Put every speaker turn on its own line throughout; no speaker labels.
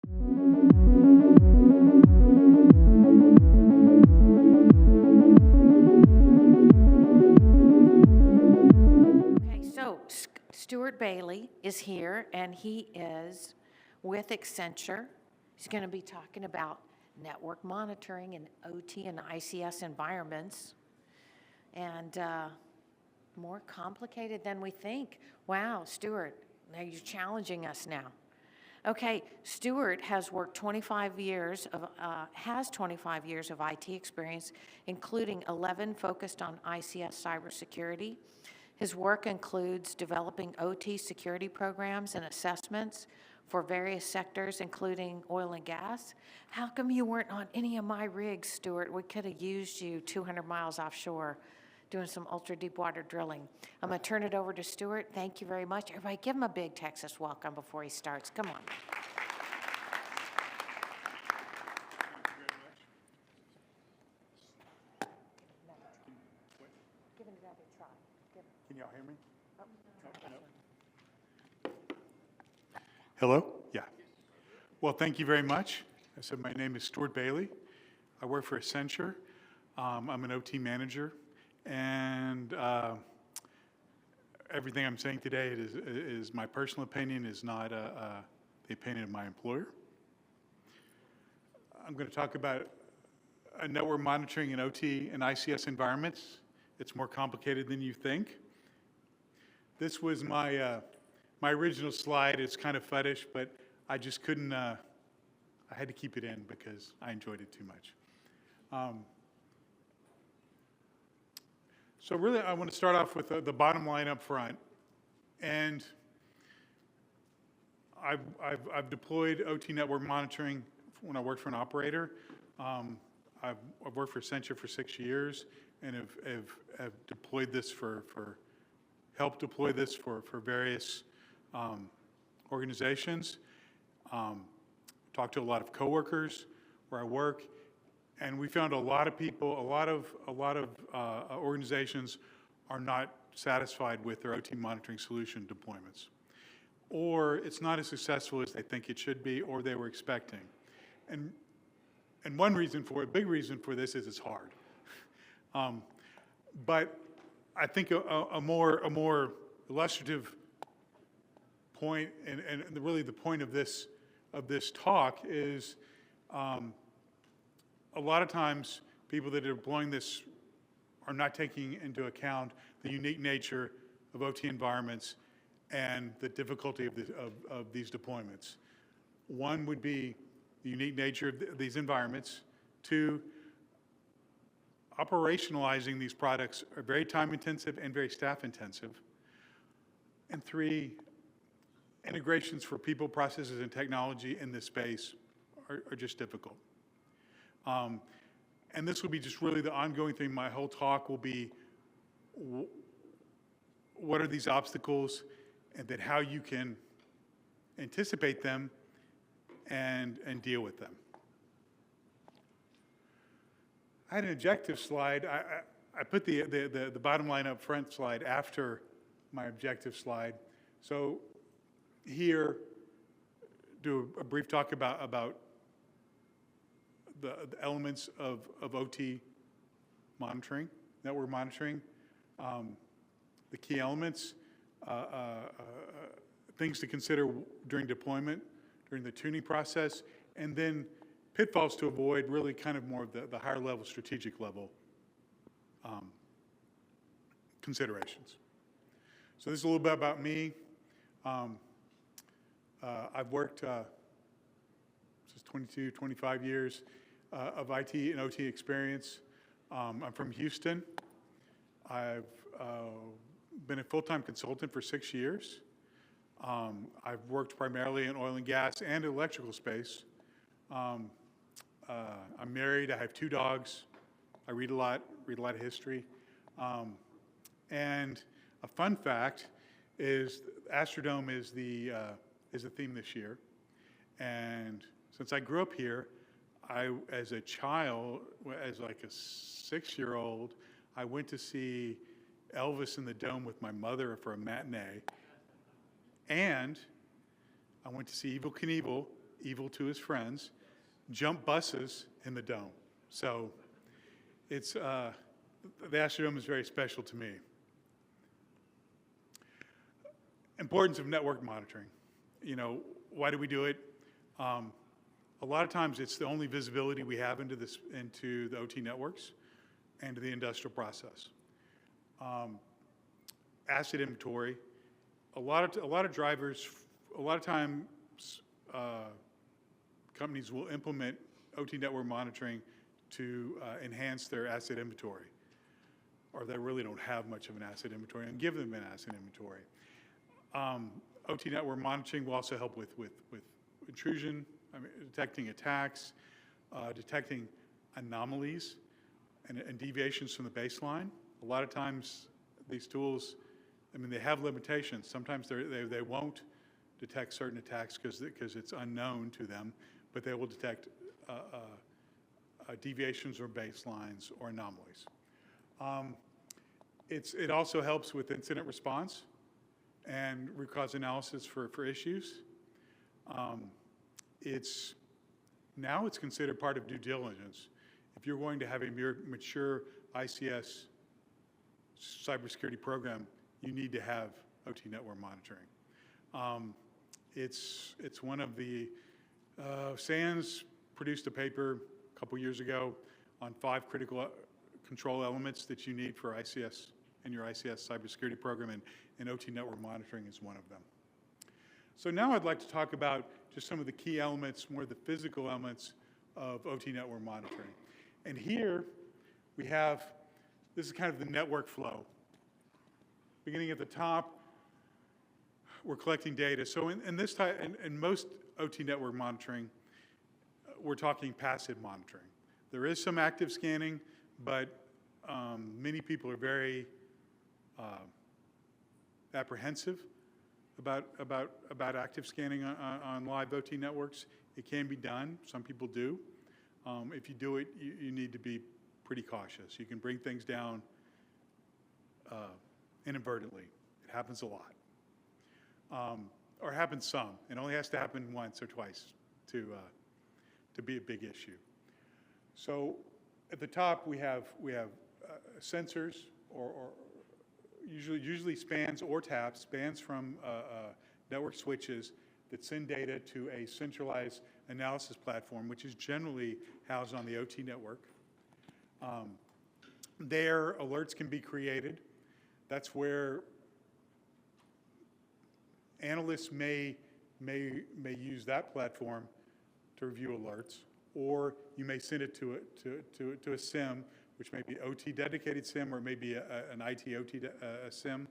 Okay, so Stuart Bailey is here, and he is with Accenture. He's going to be talking about network monitoring and OT and ICS environments, and more complicated than we think. Wow, Stuart, now you're challenging us now. Okay, Stuart has worked 25 years of, has 25 years of IT experience, including 11 focused on ICS cybersecurity. His work includes developing OT security programs and assessments for various sectors, including oil and gas. How come you weren't on any of my rigs, Stuart? We could have used you 200 miles offshore doing some ultra-deep water drilling. I'm going to turn it over to Stuart. Thank you very much. Everybody give him a big Texas welcome before he starts. Come on.
Can y'all hear me? No. Hello? Yeah. Well, thank you very much. I said my name is Stuart Bailey. I work for Accenture. I'm an OT manager, and everything I'm saying today is my personal opinion, is not the opinion of my employer. I'm going to talk about network monitoring in OT and ICS environments. It's more complicated than you think. This was my original slide. It's kind of fetish, but I just couldn't, I had to keep it in because I enjoyed it too much. So really, I want to start off with the bottom line up front. And I've deployed OT network monitoring when I worked for an operator. I've worked for Accenture for 6 years and have deployed this helped deploy this for various organizations. Talked to a lot of coworkers where I work, and we found a lot of people, a lot of organizations are not satisfied with their OT monitoring solution deployments, or it's not as successful as they think it should be, or they were expecting. And one reason for it, big reason for this, is it's hard. But I think a more illustrative point, and really the point of this talk is, a lot of times people that are deploying this are not taking into account the unique nature of OT environments and the difficulty of these deployments. One would be the unique nature of these environments. Two, operationalizing these products are very time intensive and very staff intensive. And three, integrations for people, processes, and technology in this space are just difficult. And this will be just really the ongoing thing. My whole talk will be what are these obstacles, and then how you can anticipate them and deal with them. I had an objective slide. I put the bottom line up front slide after my objective slide. So here, do a brief talk about the elements of OT monitoring, network monitoring, the key elements, things to consider during deployment, during the tuning process, and then pitfalls to avoid, really kind of more of the higher level, strategic level considerations. So this is a little bit about me. I've worked since 22, 25 years of IT and OT experience. I'm from Houston. I've been a full-time consultant for 6 years. I've worked primarily in oil and gas and electrical space. I'm married. I have 2 dogs. I read a lot of history. And a fun fact is Astrodome is the theme this year. And since I grew up here, as a child, as like a 6-year-old, I went to see Elvis in the Dome with my mother for a matinee. And I went to see Evel Knievel evil to his friends, jump buses in the dome. So it's, the Astrodome is very special to me. Importance of network monitoring. You know, why do we do it? A lot of times it's the only visibility we have into the OT networks and to the industrial process. Asset inventory. A lot of drivers, a lot of times companies will implement OT network monitoring to enhance their asset inventory, or they really don't have much of an asset inventory, and give them an asset inventory. OT network monitoring will also help with intrusion, detecting attacks, detecting anomalies and deviations from the baseline. A lot of times these tools, they have limitations. Sometimes they won't detect certain attacks because it's unknown to them, but they will detect deviations from baselines or anomalies. It also helps with incident response and root cause analysis for issues. Now it's considered part of due diligence. If you're going to have a mature ICS cybersecurity program, you need to have OT network monitoring. It's one of the, SANS produced a paper a couple years ago on 5 critical control elements that you need for ICS and your ICS cybersecurity program, and OT network monitoring is one of them. So now I'd like to talk about just some of the key elements, more of the physical elements of OT network monitoring. And here we have, this is kind of the network flow. Beginning at the top, we're collecting data. So in this type, in most OT network monitoring, we're talking passive monitoring. There is some active scanning, but many people are very apprehensive about active scanning on live OT networks. It can be done. Some people do. If you do it, you need to be pretty cautious. You can bring things down inadvertently. It happens a lot. Or happens some. It only has to happen once or twice to be a big issue. So at the top we have sensors or usually spans or taps, spans from network switches that send data to a centralized analysis platform, which is generally housed on the OT network. There, alerts can be created. That's where analysts may use that platform to review alerts, or you may send it to a SIM, which may be OT dedicated SIM, or maybe an IT OT SIM.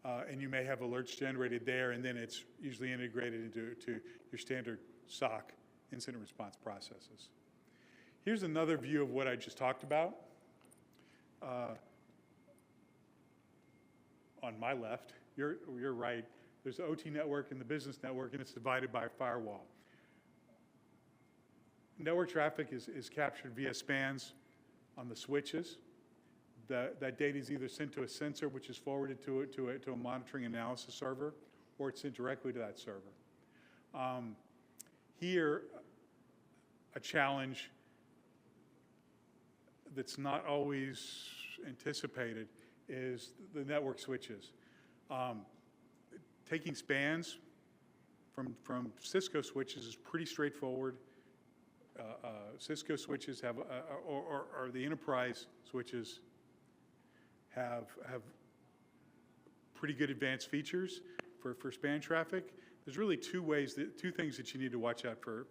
And you may have alerts generated there, and then it's usually integrated into your standard SOC incident response processes. Here's another view of what I just talked about. On my left, your right, there's the OT network and the business network, and it's divided by a firewall. Network traffic is captured via spans on the switches. That data is either sent to a sensor, which is forwarded to a monitoring analysis server, or it's sent directly to that server. Here, a challenge that's not always anticipated is the network switches. Taking spans from Cisco switches is pretty straightforward. Cisco switches have, or the enterprise switches have pretty good advanced features for span traffic. There's really two things that you need to watch out for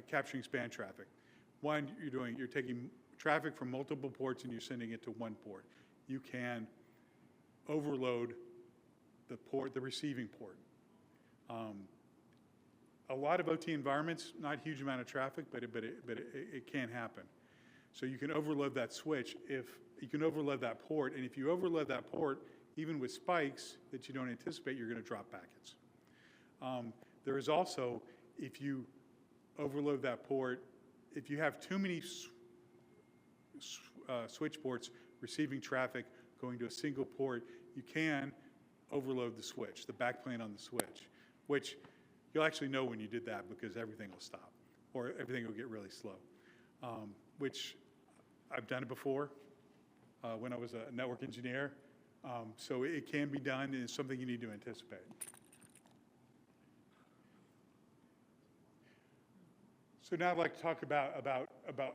capturing span traffic. One, you're taking traffic from multiple ports and you're sending it to one port. You can overload the receiving port. A lot of OT environments, not a huge amount of traffic, but it can happen. So you can overload that switch if you can overload that port, and if you overload that port, even with spikes that you don't anticipate, you're going to drop packets. There is also, if you overload that port, if you have too many switch ports receiving traffic going to a single port, you can overload the switch, the backplane on the switch, which you'll actually know when you did that because everything will stop or everything will get really slow, which I've done it before when I was a network engineer. So it can be done, and it's something you need to anticipate. So now I'd like to talk about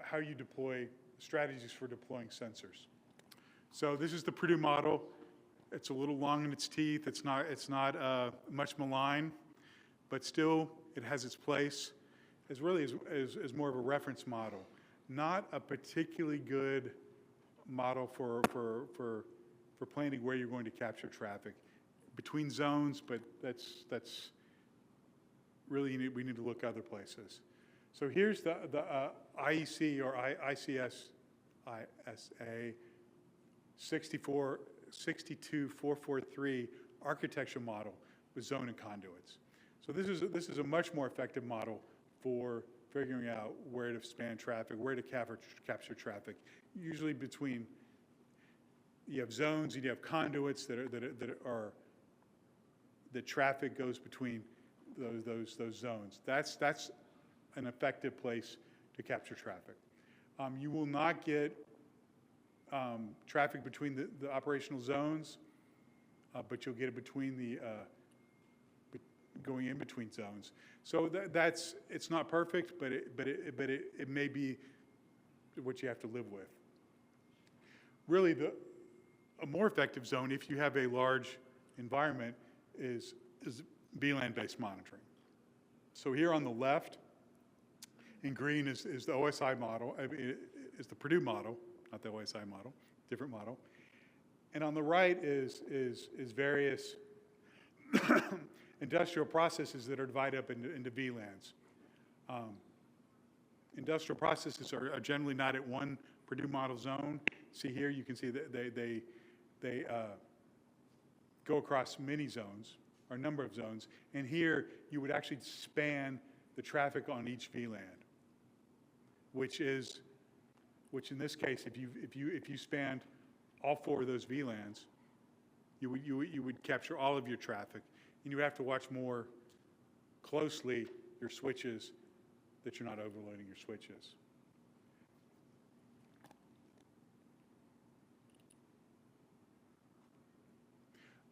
how you deploy strategies for deploying sensors. So this is the Purdue model. It's a little long in its teeth. It's not much malign, but still it has its place as really as more of a reference model. Not a particularly good model for planning where you're going to capture traffic between zones, but that's really we need to look other places. So here's the IEC or ICS ISA 62443 architecture model with zone and conduits. So this is a much more effective model for figuring out where to span traffic, where to capture traffic. Usually between, you have zones and you have conduits that traffic goes between those zones. That's an effective place to capture traffic. You will not get traffic between the operational zones, but you'll get it between the going in between zones. So it's not perfect, but it may be what you have to live with. Really, a more effective zone, if you have a large environment, is VLAN-based monitoring. So here on the left, in green is the OSI model, is the Purdue model, not the OSI model, different model. And on the right is various industrial processes that are divided up into VLANs. Industrial processes are generally not at one Purdue model zone. See here, you can see that they go across many zones, or a number of zones. And here, you would actually span the traffic on each VLAN, which in this case, if you spanned all 4 of those VLANs, you would capture all of your traffic, and you would have to watch more closely your switches, that you're not overloading your switches.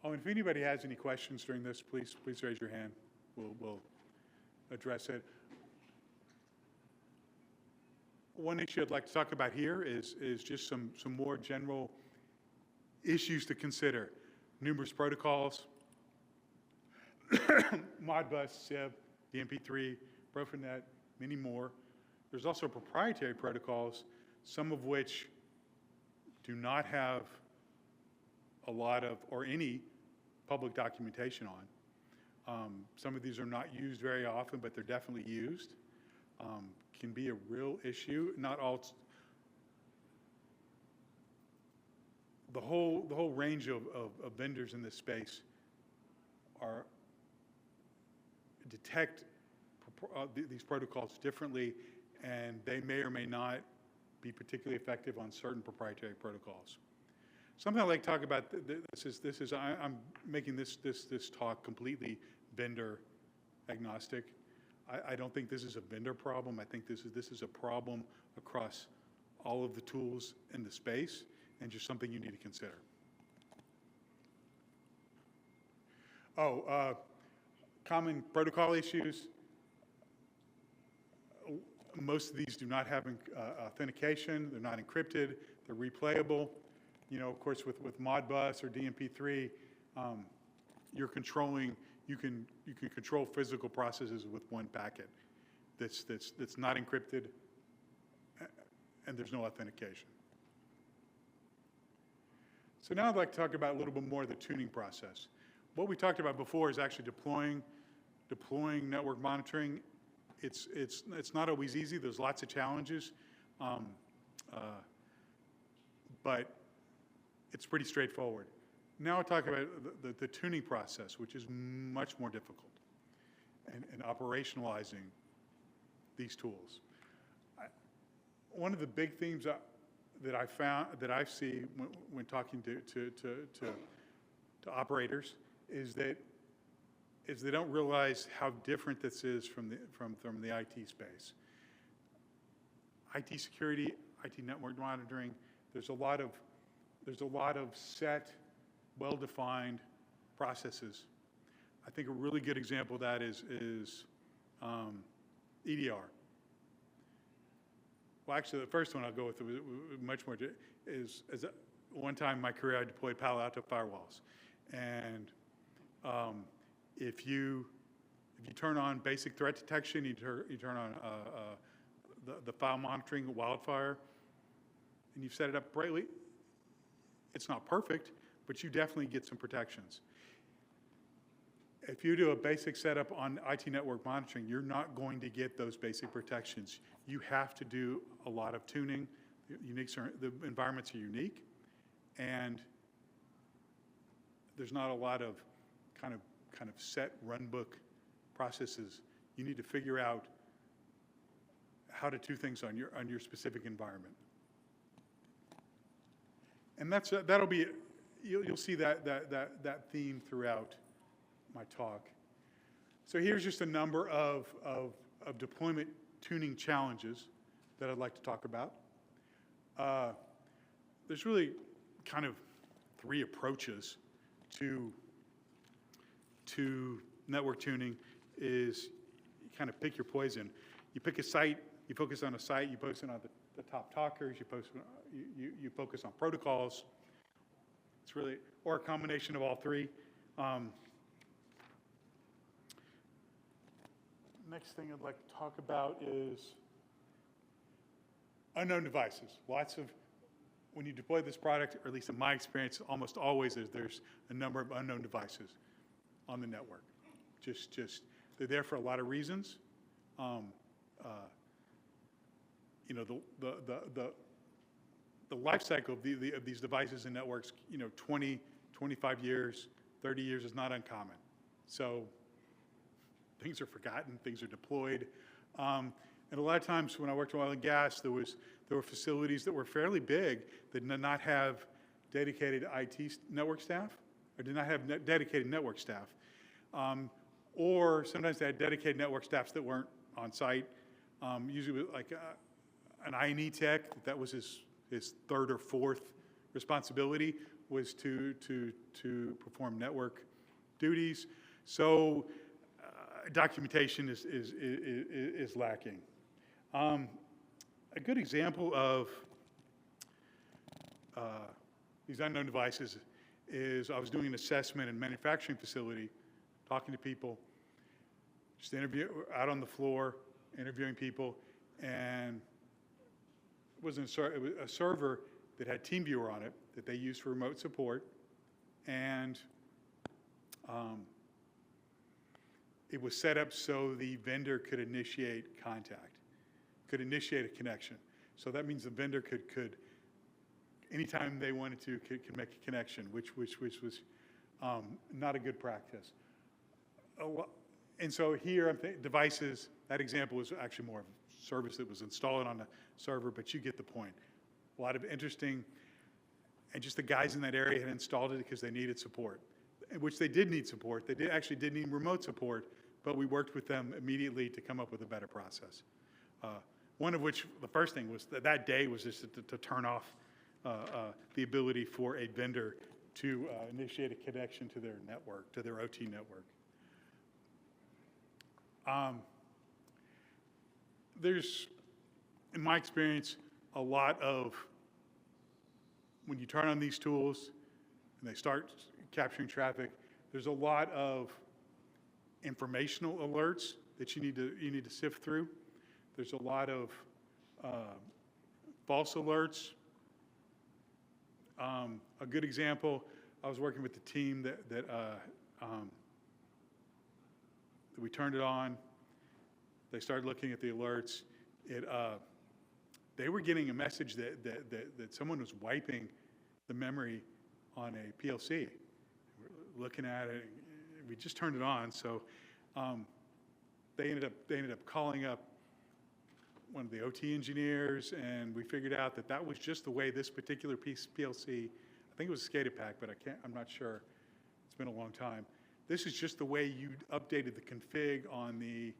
Oh, and if anybody has any questions during this, please raise your hand. We'll address it. One issue I'd like to talk about here is just some more general issues to consider. Numerous protocols, Modbus, SIB, DMP3, Profinet, many more. There's also proprietary protocols, some of which do not have a lot of, or any, public documentation on. Some of these are not used very often, but they're definitely used. Can be a real issue. Not all. The whole range of vendors in this space detect these protocols differently, and they may or may not be particularly effective on certain proprietary protocols. Something I'd like to talk about. I'm making this talk completely vendor agnostic. I don't think this is a vendor problem. I think this is a problem across all of the tools in the space, and just something you need to consider. Common protocol issues. Most of these do not have authentication. They're not encrypted. They're replayable. You know, of course, with Modbus or DMP3, you can control physical processes with one packet that's not encrypted, and there's no authentication. So now I'd like to talk about a little bit more of the tuning process. What we talked about before is actually deploying network monitoring. It's not always easy. There's lots of challenges, but it's pretty straightforward. Now I'll talk about the tuning process, which is much more difficult, and operationalizing these tools. One of the big themes that I see when talking to operators is that they don't realize how different this is from the IT space. IT security, IT network monitoring, there's a lot of set, well-defined processes. I think a really good example of that is EDR. Well, actually, the first one I'll go with much more is one time in my career I deployed Palo Alto firewalls, and if you turn on basic threat detection, you turn on the file monitoring, wildfire, and you've set it up brightly. It's not perfect, but you definitely get some protections. If you do a basic setup on IT network monitoring, you're not going to get those basic protections. You have to do a lot of tuning. The environments are unique, and there's not a lot of kind of set runbook processes. You need to figure out how to do things on your specific environment. And that'll be, you'll see that theme throughout my talk. So here's just a number of deployment tuning challenges that I'd like to talk about. There's really kind of three approaches to network tuning. Is you kind of pick your poison. You pick a site, you focus on a site, you focus on the top talkers, you focus on protocols. It's really, or a combination of all three. Next thing I'd like to talk about is unknown devices. When you deploy this product, or at least in my experience, almost always there's a number of unknown devices on the network. They're there for a lot of reasons. The life cycle of these devices and networks, 20, 25 years, 30 years is not uncommon. So things are forgotten, things are deployed. And a lot of times when I worked in oil and gas, there were facilities that were fairly big that did not have dedicated IT network staff, or did not have dedicated network staff. Or sometimes they had dedicated network staffs that weren't on site. Usually like an I&E tech, that was his third or fourth responsibility, was to perform network duties. So documentation is lacking. A good example of these unknown devices is I was doing an assessment in a manufacturing facility, talking to people, just out on the floor, interviewing people, and it was a server that had TeamViewer on it that they used for remote support, and it was set up so the vendor could initiate contact, could initiate a connection. So that means the vendor could anytime they wanted to, could make a connection, which was not a good practice. And so here, devices, that example was actually more of a service that was installed on a server, but you get the point. A lot of interesting, and just the guys in that area had installed it because they needed support, which they did need support. They actually did need remote support, but we worked with them immediately to come up with a better process. One of which, the first thing was that day was just to turn off the ability for a vendor to initiate a connection to their network, to their OT network. There's, in my experience, a lot of, when you turn on these tools and they start capturing traffic, there's a lot of informational alerts that you need to sift through. There's a lot of false alerts. A good example, I was working with the team that we turned it on. They started looking at the alerts. They were getting a message that someone was wiping the memory on a PLC. We're looking at it. We just turned it on, so they ended up calling up one of the OT engineers, and we figured out that was just the way this particular PLC, I think it was a SCADA pack, but I'm not sure. It's been a long time. This is just the way you updated the config on the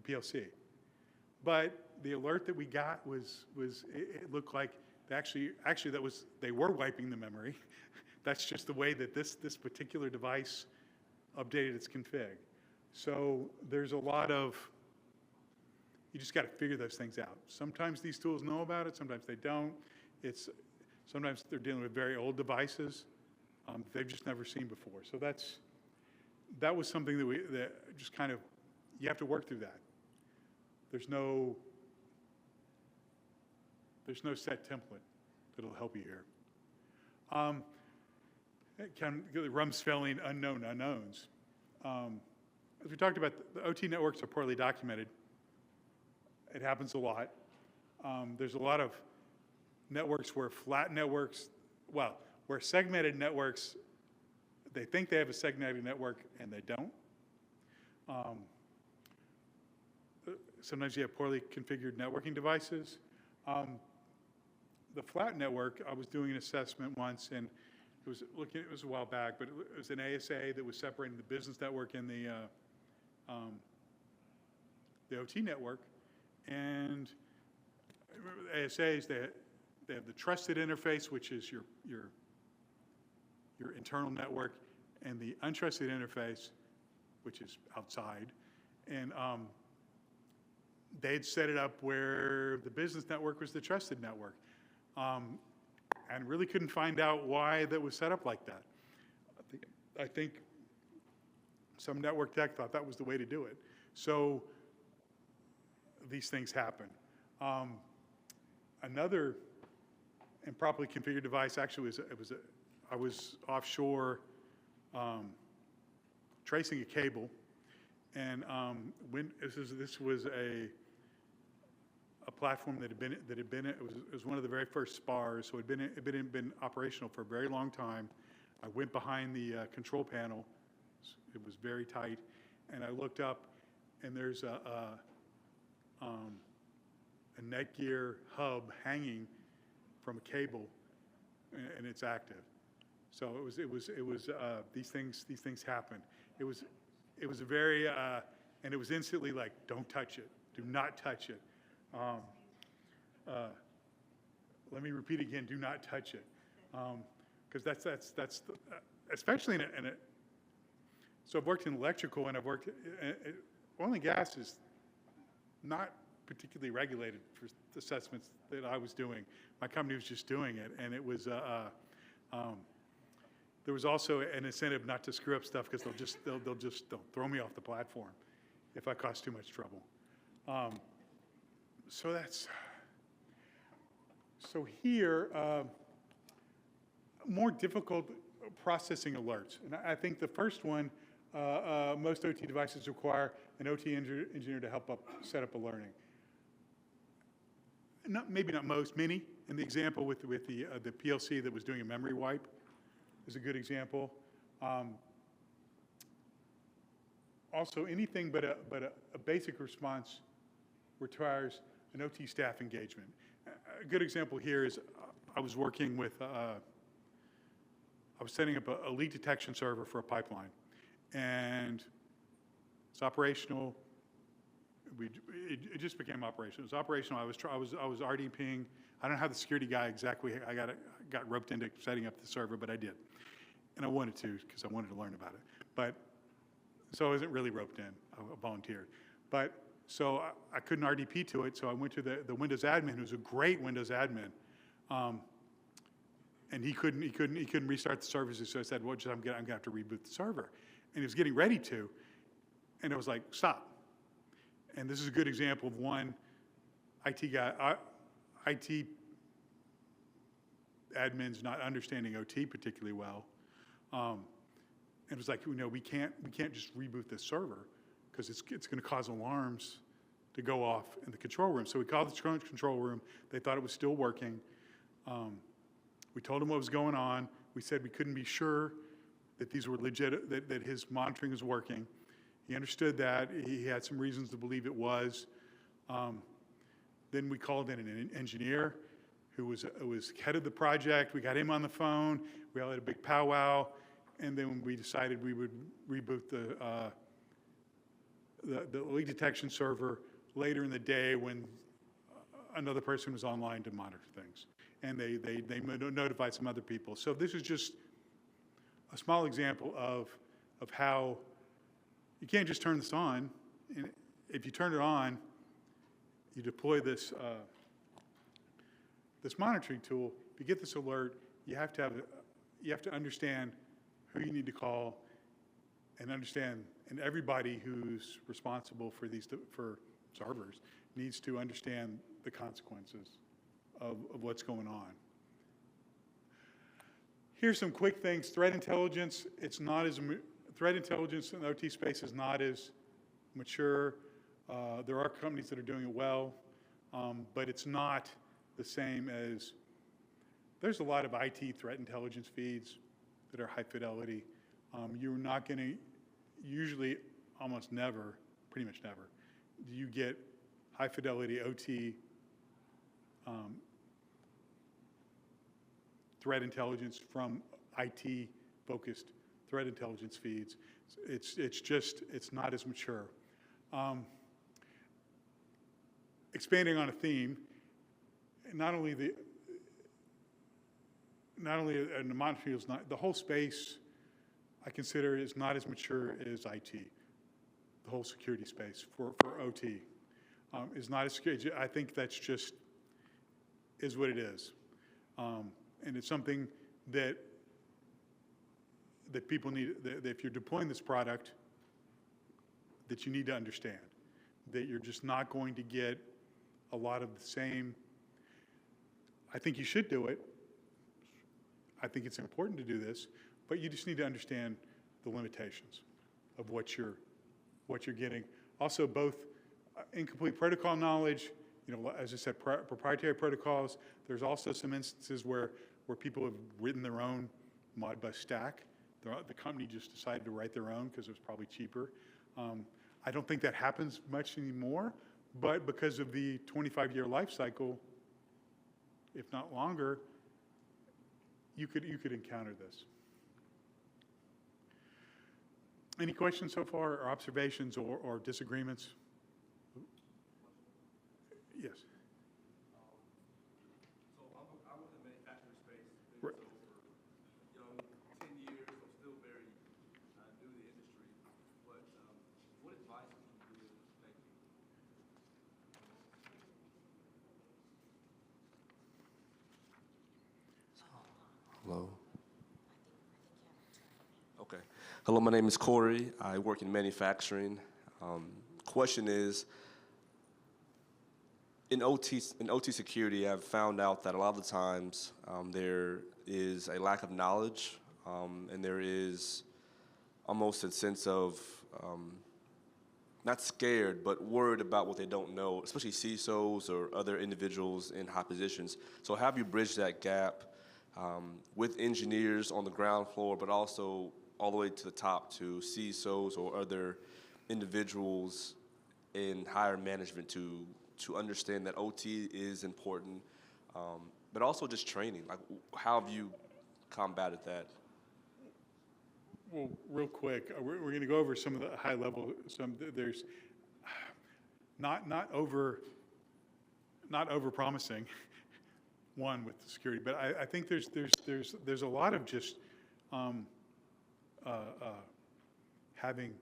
PLC. But the alert that we got was it looked like actually they were wiping the memory. That's just the way that this particular device updated its config. So there's a lot of, you just got to figure those things out. Sometimes these tools know about it, sometimes they don't. Sometimes they're dealing with very old devices they've just never seen before. So that was something that just kind of, you have to work through that. There's no set template that'll help you here. Rumsfelling unknown unknowns. As we talked about, the OT networks are poorly documented. It happens a lot. There's a lot of networks where where segmented networks, they think they have a segmented network and they don't. Sometimes you have poorly configured networking devices. The flat network, I was doing an assessment once, and it was a while back, but it was an ASA that was separating the business network and the OT network. And ASAs, they have the trusted interface, which is your internal network, and the untrusted interface, which is outside. And they'd set it up where the business network was the trusted network. And really couldn't find out why that was set up like that. I think some network tech thought that was the way to do it. So these things happen. Another improperly configured device actually I was offshore tracing a cable, and this was a platform that had been it was one of the very first spars, so it had been operational for a very long time. I went behind the control panel. It was very tight, and I looked up, and there's a Netgear hub hanging from a cable, and it's active. So these things happen. It was a very and it was instantly like, don't touch it, do not touch it. Let me repeat again, do not touch it, because that's especially in a. So I've worked in electrical, and I've worked oil and gas is not particularly regulated for the assessments that I was doing. My company was just doing it, and it was there was also an incentive not to screw up stuff, because they'll throw me off the platform if I cause too much trouble. So here, more difficult processing alerts. And I think the first one, most OT devices require an OT engineer to help set up alerting. Maybe not most, many. In the example with the PLC that was doing a memory wipe is a good example. Also, anything but a basic response requires an OT staff engagement. A good example here is I was working with, I was setting up a leak detection server for a pipeline, and it's operational. It just became operational. It was operational. I was RDPing. I don't know how the security guy exactly. I got roped into setting up the server, but I did, and I wanted to because I wanted to learn about it. But so I wasn't really roped in. I volunteered, but so I couldn't RDP to it. So I went to the Windows admin, who's a great Windows admin, and he couldn't restart the services. So I said, well, I'm gonna have to reboot the server, and he was getting ready to, and it was like, stop. And this is a good example of one IT guy, IT admins not understanding OT particularly well. And it was like, we can't just reboot this server, because it's going to cause alarms to go off in the control room. So we called the control room. They thought it was still working. We told him what was going on. We said we couldn't be sure that these were legit, that his monitoring was working. He understood that. He had some reasons to believe it was. Then we called in an engineer who was head of the project. We got him on the phone. We all had a big powwow, and then we decided we would reboot the leak detection server later in the day when another person was online to monitor things. And they notified some other people. So this is just a small example of how you can't just turn this on. And if you turn it on, you deploy this this monitoring tool. If you get this alert, you have to understand who you need to call, and understand, and everybody who's responsible for for servers needs to understand the consequences of what's going on. Here's some quick things. Threat intelligence, threat intelligence in the OT space is not as mature. There are companies that are doing it well, but it's not the same as, there's a lot of IT threat intelligence feeds that are high fidelity. You're not going to, usually almost never, pretty much never, do you get high fidelity OT threat intelligence from IT focused threat intelligence feeds. It's not as mature. Expanding on a theme, not only in the monitoring is not, the whole space I consider is not as mature as IT. The whole security space for OT is not as secure. I think that's just is what it is. And it's something that people need, that if you're deploying this product, that you need to understand, that you're just not going to get a lot of the same. I think you should do it. I think it's important to do this, but you just need to understand the limitations of what you're getting. Also, both incomplete protocol knowledge, as I said, proprietary protocols. There's also some instances where people have written their own Modbus stack. The company just decided to write their own because it was probably cheaper. I don't think that happens much anymore, but because of the 25-year life cycle, if not longer, you could encounter this. Any questions so far, or observations, or disagreements? Yes.
So I was in the manufacturing space,
Right.
so for 10 years, I'm still very new to the industry. But what advice would you give? Thank you. Hello. Okay. Hello, my name is Corey. I work in manufacturing. Question is, in OT security, I've found out that a lot of the times there is a lack of knowledge, and there is almost a sense of not scared, but worried about what they don't know, especially CISOs or other individuals in high positions. So how have you bridged that gap with engineers on the ground floor, but also all the way to the top to CISOs or other individuals in higher management to understand that OT is important, but also just training? Like, how have you combated that?
Well, real quick, we're going to go over some of the high level. There's not over promising. One, with the security, but I think there's a lot of just having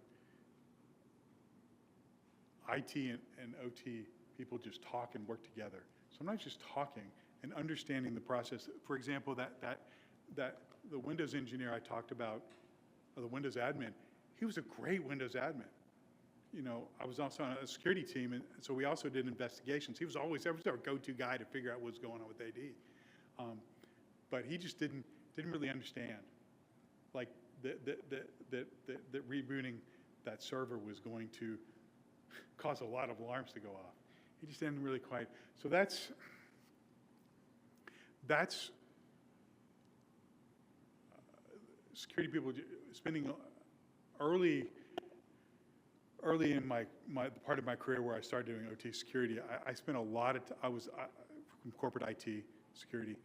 IT and OT people just talk and work together. Sometimes just talking and understanding the process. For example, that the Windows engineer I talked about, or the Windows admin, he was a great Windows admin. I was also on a security team, and so we also did investigations. He was always our go-to guy to figure out what's going on with AD. But he just didn't really understand, like, that rebooting that server was going to cause a lot of alarms to go off. He just didn't really quite. So that's security people spending early in the part of my career where I started doing OT security. I spent a lot of I was from corporate IT security.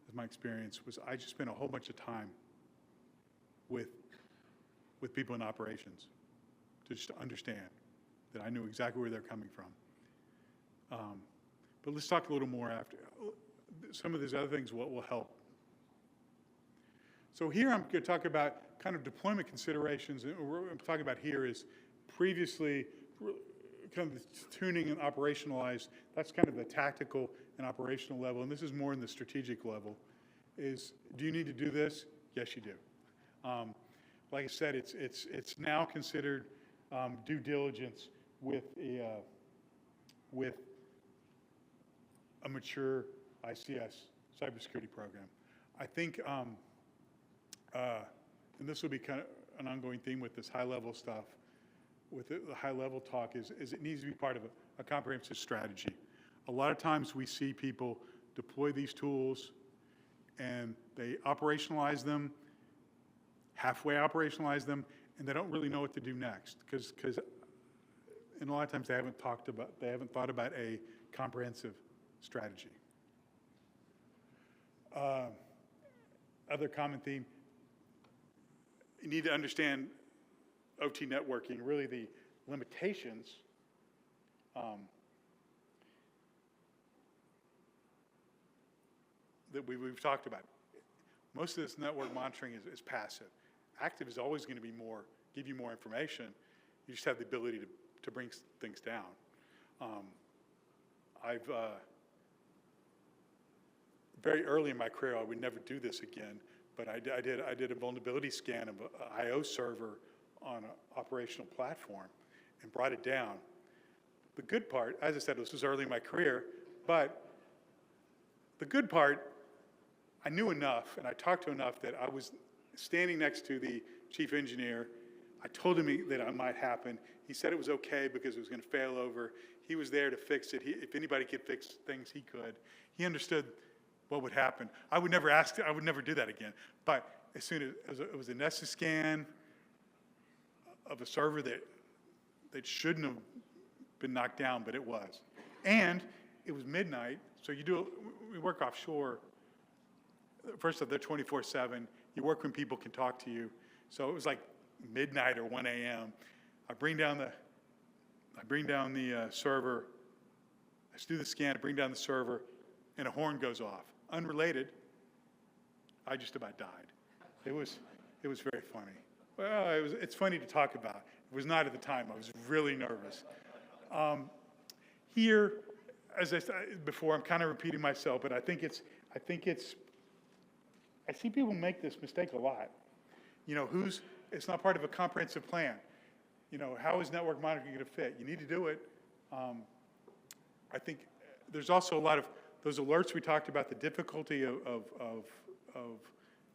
As my experience was, I just spent a whole bunch of time with people in operations to just understand that I knew exactly where they're coming from. But let's talk a little more after. Some of these other things will help. So here I'm going to talk about kind of deployment considerations. And what I'm talking about here is previously kind of the tuning and operationalized. That's kind of the tactical and operational level. And this is more in the strategic level. Is, do you need to do this? Yes, you do. Like I said, it's now considered due diligence with a mature ICS cybersecurity program. I think, and this will be kind of an ongoing theme with this high-level stuff, with the high-level talk, is it needs to be part of a comprehensive strategy. A lot of times we see people deploy these tools and they operationalize them, halfway operationalize them, and they don't really know what to do next, because and a lot of times they haven't thought about a comprehensive strategy. Other common theme, you need to understand OT networking, really the limitations that we've talked about. Most of this network monitoring is passive. Active is always going to be more, give you more information. You just have the ability to bring things down. Very early in my career, I would never do this again, but I did a vulnerability scan of an I/O server on an operational platform and brought it down. The good part, as I said, this was early in my career, but the good part, I knew enough and I talked to enough that I was standing next to the chief engineer. I told him that it might happen. He said it was okay because it was going to fail over. He was there to fix it. If anybody could fix things, he could. He understood what would happen. I would never do that again. But as soon as it was a Nessus scan of a server that shouldn't have been knocked down, but it was. And it was midnight, so we work offshore. First off, they're 24/7. You work when people can talk to you. So it was like midnight or 1 a.m. I bring down the server. I do the scan, I bring down the server, and a horn goes off. Unrelated, I just about died. It was very funny. Well, it's funny to talk about. It was not at the time. I was really nervous. Here, as I said before, I'm kind of repeating myself, but I see people make this mistake a lot. It's not part of a comprehensive plan. How is network monitoring going to fit? You need to do it. I think there's also a lot of those alerts we talked about, the difficulty of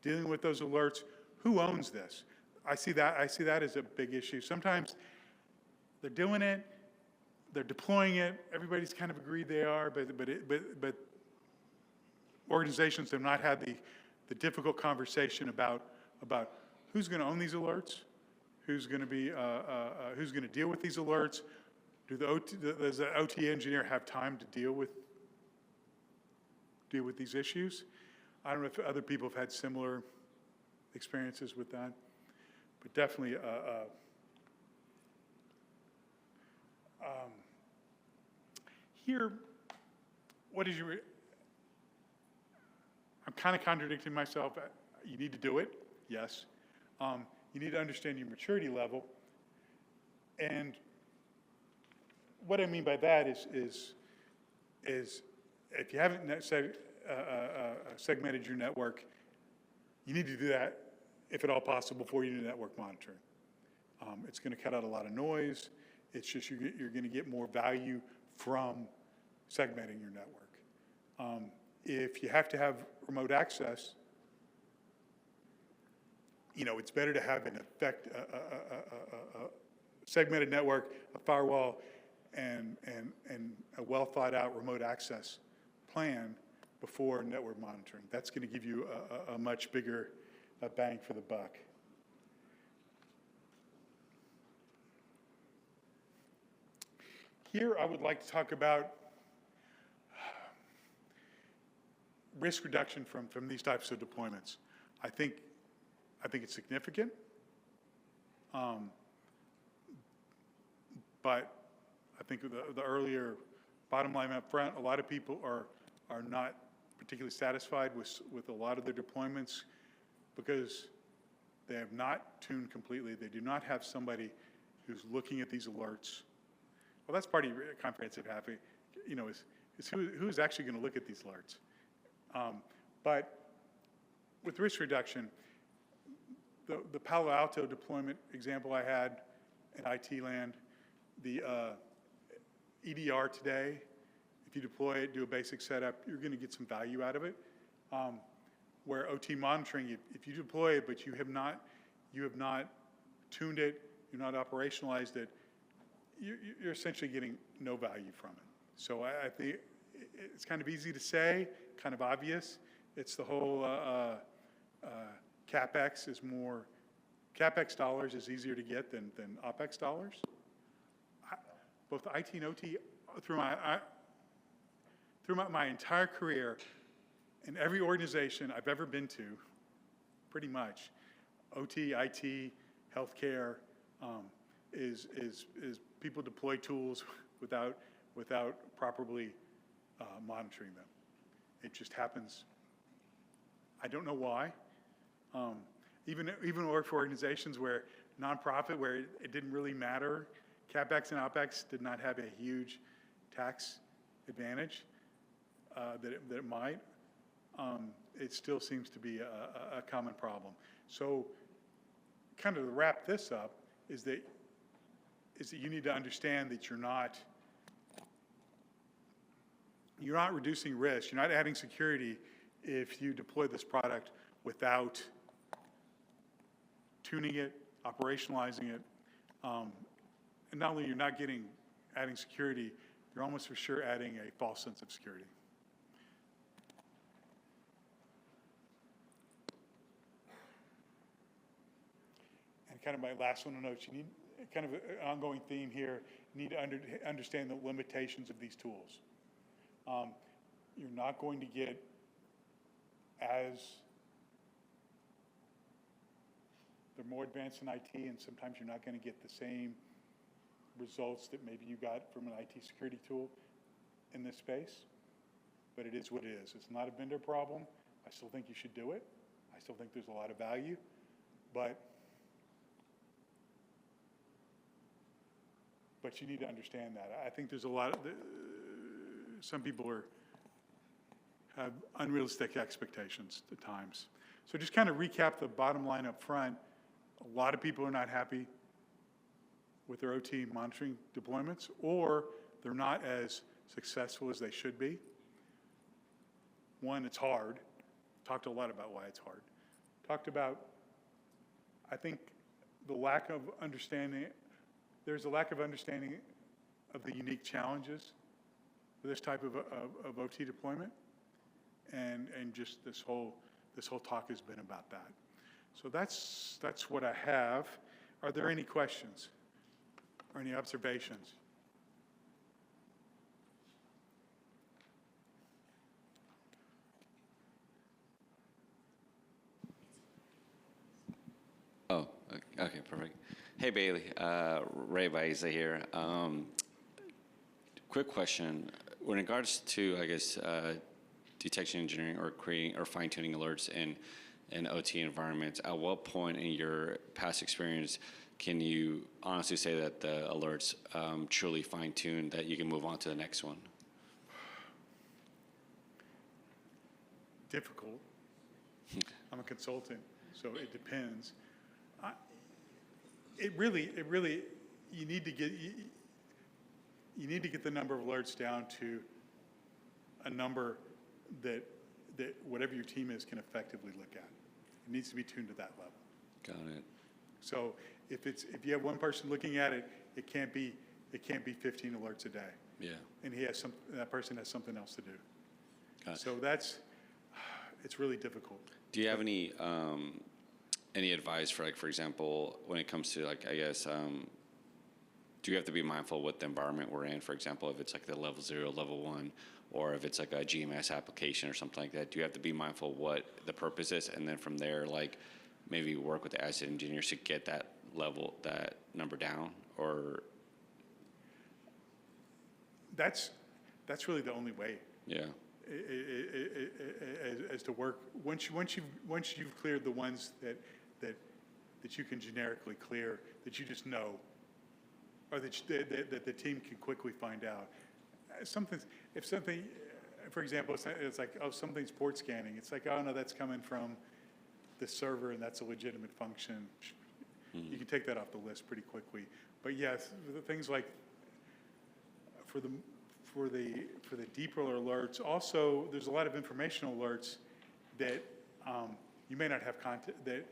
dealing with those alerts. Who owns this? I see that as a big issue. Sometimes they're doing it, they're deploying it. Everybody's kind of agreed they are, but organizations have not had the difficult conversation about who's going to own these alerts, who's going to deal with these alerts. Does the OT engineer have time to deal with these issues? I don't know if other people have had similar experiences with that, but definitely here, I'm kind of contradicting myself. You need to do it, yes. You need to understand your maturity level. And what I mean by that is if you haven't segmented your network, you need to do that, if at all possible, before you do network monitoring. It's going to cut out a lot of noise. It's just you're going to get more value from segmenting your network. If you have to have remote access, it's better to have a segmented network, a firewall, and a well thought out remote access plan before network monitoring. That's going to give you a much bigger bang for the buck. Here I would like to talk about risk reduction from these types of deployments. I think I think it's significant. But I think the earlier bottom line up front, a lot of people are not particularly satisfied with a lot of their deployments because they have not tuned completely. They do not have somebody who's looking at these alerts. Well, that's part of your comprehensive happy, is who's actually going to look at these alerts. But with risk reduction, the Palo Alto deployment example I had in IT land, the EDR today, if you deploy it, do a basic setup, you're going to get some value out of it. Where OT monitoring, if you deploy it, but you have not tuned it, you're not operationalized it, you're essentially getting no value from it. So I think it's kind of easy to say, kind of obvious. It's the whole CapEx dollars is easier to get than OpEx dollars. Both IT and OT, through my entire career, in every organization I've ever been to, pretty much, OT, IT, healthcare, is people deploy tools without properly monitoring them. It just happens. I don't know why. Even work for organizations where nonprofit, where it didn't really matter, CapEx and OpEx did not have a huge tax advantage that it might. It still seems to be a common problem. So kind of to wrap this up is that you need to understand that you're not reducing risk, you're not adding security if you deploy this product without tuning it, operationalizing it. And not only you're not adding security, you're almost for sure adding a false sense of security. And kind of my last one to note, you need kind of an ongoing theme here, you need to understand the limitations of these tools. You're not going to get they're more advanced in IT, and sometimes you're not going to get the same results that maybe you got from an IT security tool in this space, but it is what it is. It's not a vendor problem. I still think you should do it. I still think there's a lot of value, but you need to understand that. I think there's a lot of, some people have unrealistic expectations at times. So just kind of recap the bottom line up front. A lot of people are not happy with their OT monitoring deployments, or they're not as successful as they should be. One, it's hard. Talked a lot about why it's hard. Talked about, I think, the lack of understanding. There's a lack of understanding of the unique challenges of this type of OT deployment, and just this whole talk has been about that. So that's what I have. Are there any questions or any observations?
Oh, okay, perfect. Hey, Bailey, Ray Baeza here. Quick question. In regards to, I guess, detection engineering or creating or fine-tuning alerts in OT environments, at what point in your past experience can you honestly say that the alerts truly fine-tuned, that you can move on to the next one?
Difficult. I'm a consultant, so it depends. It really, you need to get the number of alerts down to a number that whatever your team is can effectively look at. It needs to be tuned to that level.
Got it.
So if you have one person looking at it, it can't be 15 alerts a day.
Yeah.
And that person has something else to do.
Got it.
So it's really difficult.
Do you have any advice for, like, for example, when it comes to, like, I guess, do you have to be mindful what the environment we're in? For example, if it's like the level 0, level 1, or if it's like a GMS application or something like that, do you have to be mindful what the purpose is? And then from there, like, maybe work with the asset engineers to get that number down? Or
That's really the only way.
yeah,
As to work, once you've cleared the ones that you can generically clear, that you just know, or that the team can quickly find out. If something, for example, it's like, oh, something's port scanning. It's like, oh no, that's coming from the server, and that's a legitimate function. You can take that off the list pretty quickly. But yes, the things like for the deeper alerts, also there's a lot of informational alerts that you may not have context, that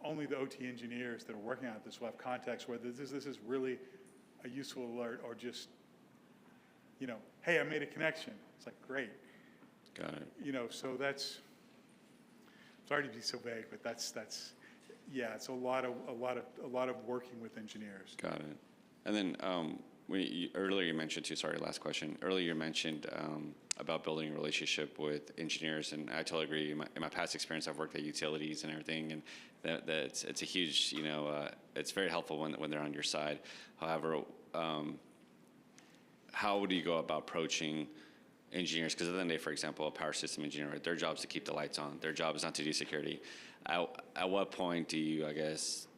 only the OT engineers that are working on this will have context, whether this is really a useful alert or just, hey, I made a connection. It's like, great.
got it.
So that's, sorry to be so vague, but that's yeah, it's a lot of working with engineers.
Got it. And then earlier you mentioned too, sorry, last question. Earlier you mentioned about building a relationship with engineers, and I totally agree. In my past experience, I've worked at utilities and everything, and it's a huge, it's very helpful when they're on your side. However, how do you go about approaching engineers? Because at the end of the day, for example, a power system engineer, their job is to keep the lights on. Their job is not to do security. At what point do you, I guess,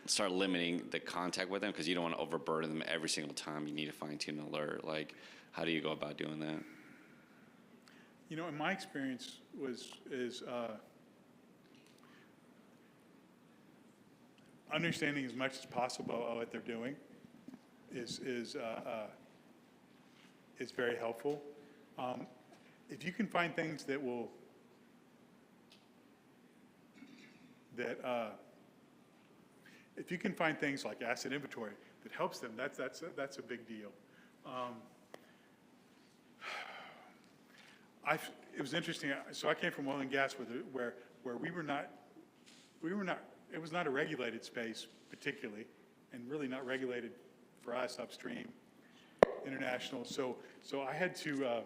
start limiting the contact with them, because you don't want to overburden them every single time you need to fine-tune an alert? Like, how do you go about doing that?
In my experience is understanding as much as possible what they're doing is very helpful. If you can find things that will if you can find things like asset inventory that helps them, that's a big deal. It was interesting. So I came from oil and gas where we were not. It was not a regulated space particularly, and really not regulated for us upstream, international. So I had to,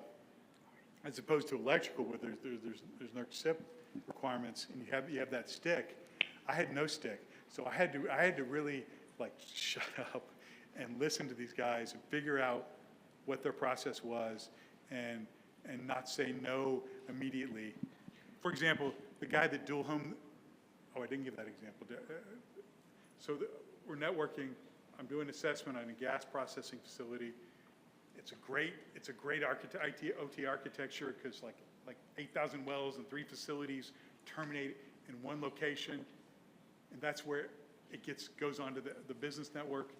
as opposed to electrical, where there's no SIP requirements, and you have that stick. I had no stick, so I had to really like shut up and listen to these guys and figure out what their process was, and not say no immediately. For example, the guy that dual home. Oh, I didn't give that example. So we're networking. I'm doing assessment on a gas processing facility. It's a great OT architecture, because like 8,000 wells and 3 facilities terminate in one location, and that's where it goes on to the business network.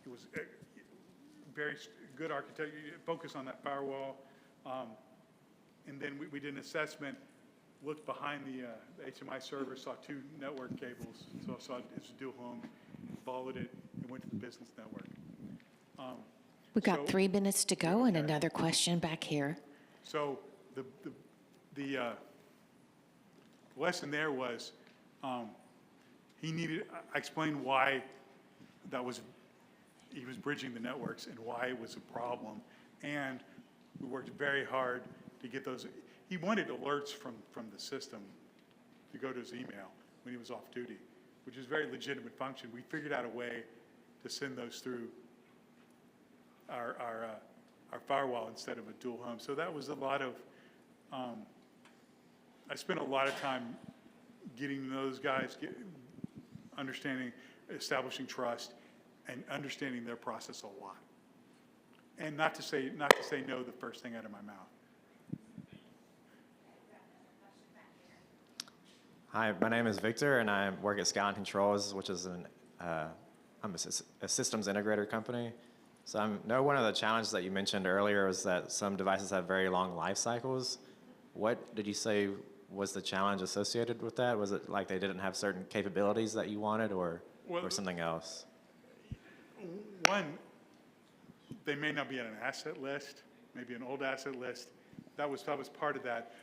It was very good architecture, focus on that firewall, and then we did an assessment. Looked behind the HMI server, saw 2 network cables, so I saw it was dual home, followed it, and went to the business network.
We've got 3 minutes to go, and another question back here.
So the lesson there was I explained why he was bridging the networks and why it was a problem, and we worked very hard to get those. He wanted alerts from the system to go to his email when he was off duty, which is a very legitimate function. We figured out a way to send those through our firewall instead of a dual home. So that was a lot of, I spent a lot of time getting those guys, establishing trust, and understanding their process a lot. And not to say no the first thing out of my mouth.
Hi, my name is Victor, and I work at Skyline Controls, which is I'm a systems integrator company. So I know one of the challenges that you mentioned earlier was that some devices have very long life cycles. What did you say was the challenge associated with that? Was it like they didn't have certain capabilities that you wanted, or something else?
One, they may not be on an asset list, maybe an old asset list. That was part of that.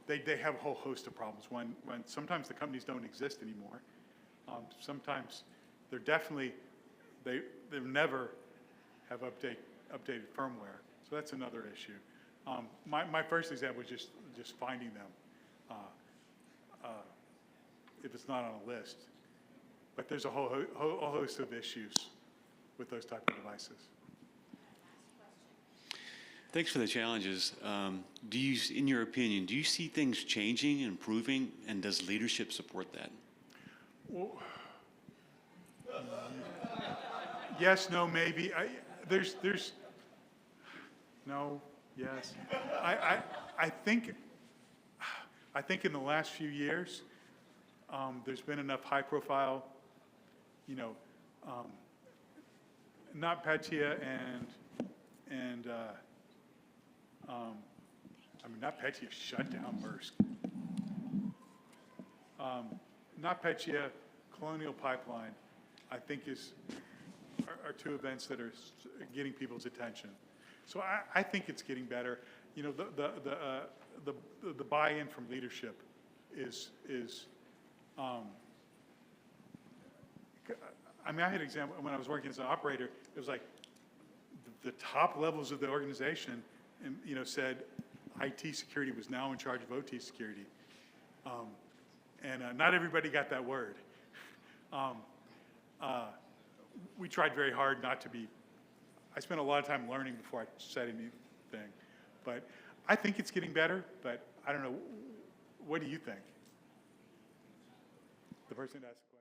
They have a whole host of problems. When sometimes the companies don't exist anymore. Sometimes they're definitely, they never have updated firmware. So that's another issue. My first example was just finding them. if it's not on a list. But there's a whole host of issues with those type of devices.
Thanks for the challenges. Do you, in your opinion, do you see things changing, improving, and does leadership support that?
Well, yes, no, maybe. There's no, yes. I think in the last few years, there's been enough high-profile, not Petya and not Petya shut down Maersk. Not Petya, Colonial Pipeline, I think are two events that are getting people's attention. So I think it's getting better. The buy-in from leadership is I had an example when I was working as an operator. It was like the top levels of the organization, and said IT security was now in charge of OT security, and not everybody got that word. We tried very hard not to be. I spent a lot of time learning before I said anything, but I think it's getting better. But I don't know. What do you think? The person that asked the question.